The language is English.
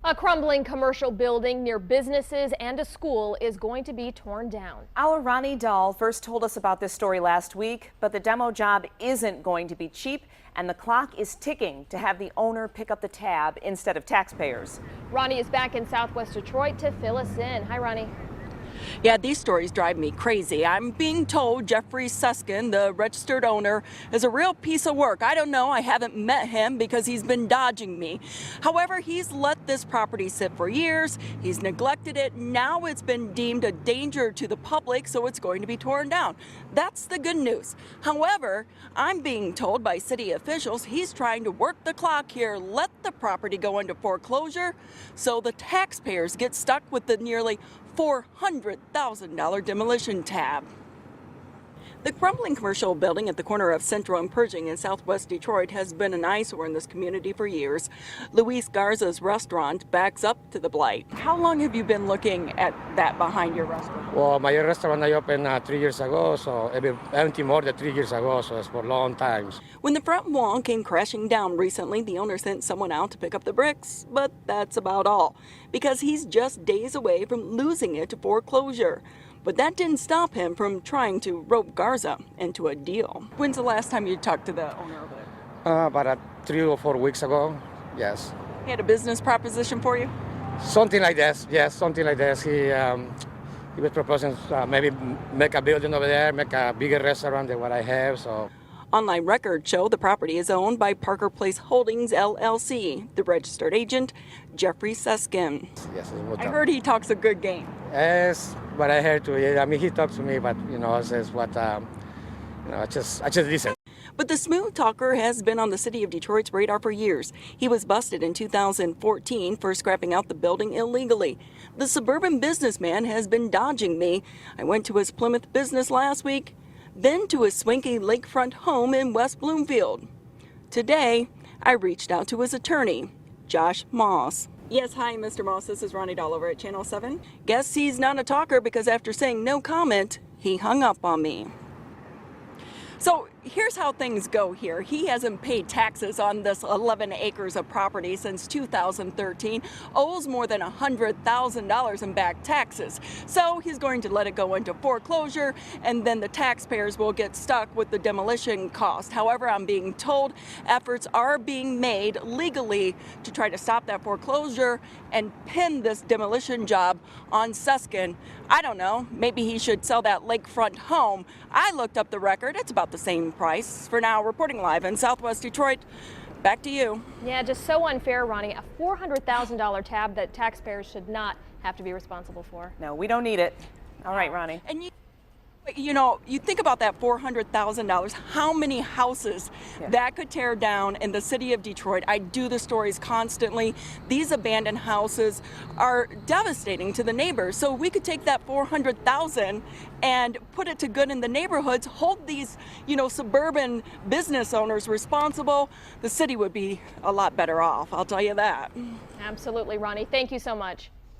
A crumbling commercial building near businesses and a school is going to be torn down. Our Ronnie Dahl first told us about this story last week, but the demo job isn't going to be cheap, and the clock is ticking to have the owner pick up the tab instead of taxpayers. Ronnie is back in Southwest Detroit to fill us in. Hi, Ronnie. Yeah, these stories drive me crazy. I'm being told Jeffrey Suskin, the registered owner, is a real piece of work. I don't know. I haven't met him because he's been dodging me. However, he's let this property sit for years. He's neglected it. Now it's been deemed a danger to the public, so it's going to be torn down. That's the good news. However, I'm being told by city officials he's trying to work the clock here, let the property go into foreclosure, so the taxpayers get stuck with the nearly $400,000 demolition tab. The crumbling commercial building at the corner of Central and Pershing in Southwest Detroit has been an eyesore in this community for years. Luis Garza's restaurant backs up to the blight. How long have you been looking at that behind your restaurant? Well, my restaurant I opened 3 years ago, so it been empty more than 3 years ago, so it's for a long time. When the front wall came crashing down recently, the owner sent someone out to pick up the bricks, but that's about all, because he's just days away from losing it to foreclosure. But that didn't stop him from trying to rope Garza into a deal. When's the last time you talked to the owner over there? About 3 or 4 weeks ago, yes. He had a business proposition for you? Something like this, yes, something like this. He was proposing maybe make a building over there, make a bigger restaurant than what I have, so. Online records show the property is owned by Parker Place Holdings, LLC. The registered agent, Jeffrey Suskin. Yes, I heard he talks a good game. Yes, but I heard too. I mean, he talks to me, but says what, I just listen. But the smooth talker has been on the city of Detroit's radar for years. He was busted in 2014 for scrapping out the building illegally. The suburban businessman has been dodging me. I went to his Plymouth business last week, then to his swanky lakefront home in West Bloomfield. Today, I reached out to his attorney, Josh Moss. Yes, hi, Mr. Moss. This is Ronnie Dahl over at Channel 7. Guess he's not a talker because after saying no comment, he hung up on me. So here's how things go here. He hasn't paid taxes on this 11 acres of property since 2013, owes more than $100,000 in back taxes. So he's going to let it go into foreclosure, and then the taxpayers will get stuck with the demolition cost. However, I'm being told efforts are being made legally to try to stop that foreclosure and pin this demolition job on Suskin. I don't know, maybe he should sell that lakefront home. I looked up the record, it's about the same price. For now, reporting live in Southwest Detroit, back to you. Yeah, just so unfair, Ronnie. A $400,000 tab that taxpayers should not have to be responsible for. No, we don't need it. All right, Ronnie. And you think about that $400,000, how many houses that could tear down in the city of Detroit. I do the stories constantly. These abandoned houses are devastating to the neighbors. So we could take that $400,000 and put it to good in the neighborhoods, hold these, suburban business owners responsible. The city would be a lot better off, I'll tell you that. Absolutely, Ronnie. Thank you so much.